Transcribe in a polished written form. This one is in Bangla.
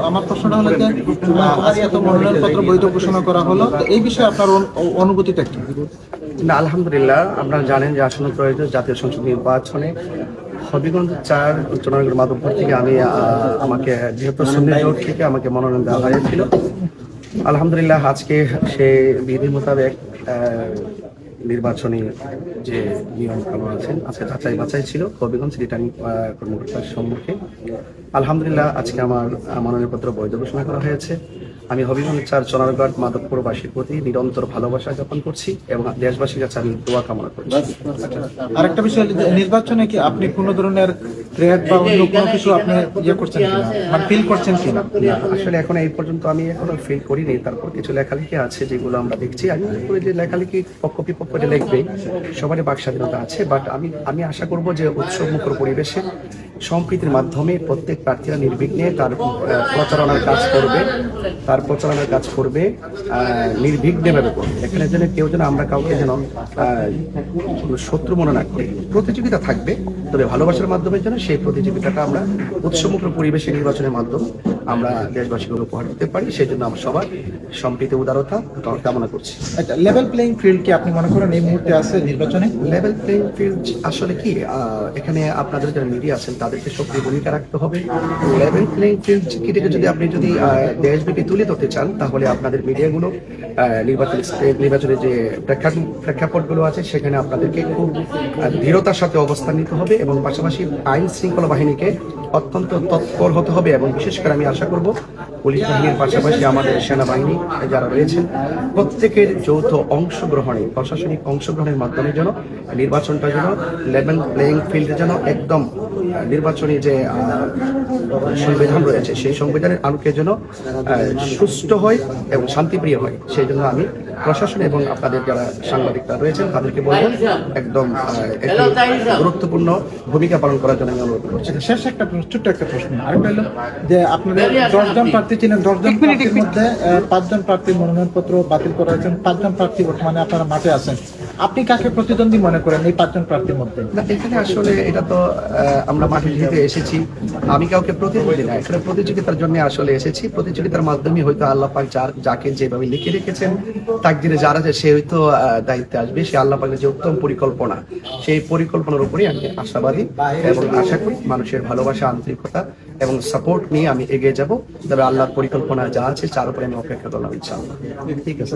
আমার প্রশ্নটা হলো যে আজ এত মনোনয়নপত্র বৈধ ঘোষণা করা হলো, তো এই বিষয়ে আপনার অনুভূতিটা কি? না, আলহামদুলিল্লাহ, আপনারা জানেন যে আসন্ন ত্রয়োদশ জাতীয় সংসদ নির্বাচনে হবিগঞ্জ 4 চুনারগড় মাধবপুর থেকে আমাকে যেহেতু সুন্নি জোট থেকে আমাকে মনোনয়ন দেওয়া হয়েছিল। আলহামদুলিল্লাহ, আজকে সে বিধি মোতাবেক নির্বাচনী যে নিয়ম কানুন আছেন, আজকে যাচাই বাছাই ছিল হবিগঞ্জ রিটার্নিং কর্মকর্তার সম্মুখে। আলহামদুলিল্লাহ, আজকে আমার মনোনয়নপত্র বৈধ ঘোষণা করা হয়েছে। আমি হবিগঞ্জ 4 চুনারগড় মাধবপুরবাসীর প্রতি নিরন্তর ভালোবাসা জ্ঞাপন করছি এবং দেশবাসীর কাছে আমি দোয়া কামনা করছি। আরেকটা বিষয় হলো যে নির্বাচনে কি আপনি কোনো ধরনের থ্রেট বা অন্য কোনো কিছু আপনি করছেন কিনা, মানে ফিল করছেন কিনা? আসলে এখন এই পর্যন্ত আমি এখনো ফিল করিনি। তারপর কিছু লেখালেখি আছে যেগুলো আমরা দেখছি। আমি মনে করি যে লেখালেখি পক্ষ বিপক্ষ যে লিখবে সবারই বাক স্বাধীনতা আছে, বাট আমি আশা করব যে উৎসবমুখর পরিবেশে সম্প্রীতির মাধ্যমে প্রত্যেক প্রার্থীরা নির্বিঘ্নে তার প্রচারণার কাজ করবে নির্বিঘ্নে ভাবে করবে। এখানে যেন কেউ যেন আমরা কাউকে যেন শত্রু মনে না করি। প্রতিযোগিতা থাকবে, তবে ভালোবাসার মাধ্যমে যেন সেই প্রতিযোগিতাটা আমরা উৎসবমুখর পরিবেশে নির্বাচনের মাধ্যমে আমরা দেশবাসীকে উপহার দিতে পারি। সেই জন্য আমরা সবার সম্প্রীতি উদারতা কামনা করছি। আচ্ছা, লেভেল প্লেইং ফিল্ড কি আপনি মনে করেন এই মুহূর্তে আছে নির্বাচনে? লেভেল প্লেইং ফিল্ড আসলে কি, এখানে আপনাদের যারা মিডিয়া আছেন তাদেরকে সক্রিয় ভূমিকা রাখতে হবে। লেভেল প্লেইং ফিল্ড থেকে যদি আপনি দেশব্যাপী তুলে ধরতে চান, তাহলে আপনাদের মিডিয়াগুলো নির্বাচনের যে প্রেক্ষাপটগুলো আছে সেখানে আপনাদেরকে খুব দৃঢ়তার সাথে অবস্থান নিতে হবে এবং পাশাপাশি আইন শৃঙ্খলা বাহিনীকে অত্যন্ত তৎপর হতে হবে। এবং বিশেষ করে আমি আশা করব পুলিশ বাহিনীর পাশাপাশি আমাদের সেনাবাহিনী যারা রয়েছেন প্রত্যেকের যৌথ অংশগ্রহণে, প্রশাসনিক অংশগ্রহণের মাধ্যমে যেন নির্বাচনটা যেন লেভেল প্লেইং ফিল্ডে যেন একদম নির্বাচনী যে সংবিধান রয়েছে সেই সংবিধানের আলোকে যেন সুষ্ঠু হয় এবং শান্তিপ্রিয় হয়। সেই জন্য আমি প্রশাসন এবং আপনাদের যারা সাংবাদিকরা রয়েছেন তাদেরকে বলবো একদম একটি গুরুত্বপূর্ণ ভূমিকা পালন করার জন্য আমি অনুরোধ করছি। শেষ একটা ছোট্ট একটা প্রশ্ন আরেকটা হলো যে আপনাদের 10 জন প্রার্থী ছিলেন, 10 জন প্রার্থীর মধ্যে 5 জন প্রার্থীর মনোনয়নপত্র বাতিল করা হয়েছে, 5 জন প্রার্থী বর্তমানে আপনারা মাঠে আছেন। আপনি কাকে প্রতিদ্বন্দ্বী মনে করেন এই 5 জন প্রার্থীর মধ্যে? এখানে আসলে এটা তো আমরা মাঠে যেহেতু এসেছি, আমি কাউকে প্রতিদ্বন্দ্বী না, এখানে প্রতিযোগিতার জন্য আসলে এসেছি। প্রতিযোগিতার মাধ্যমে হয়তো আল্লাহ পাক যাকে যেভাবে লিখে রেখেছেন তাকদিরে যারা আছে সে হয়তো দায়িত্বে আসবে। সে আল্লাহ পাকের যে উত্তম পরিকল্পনা, সেই পরিকল্পনার উপরেই আমি আশাবাদী এবং আশা করি মানুষের ভালোবাসা, আন্তরিকতা এবং সাপোর্ট নিয়ে আমি এগিয়ে যাব। তবে আল্লাহর পরিকল্পনা যা আছে তার উপরে আমি অপেক্ষা করলাম ইনশাআল্লাহ। ঠিক আছে।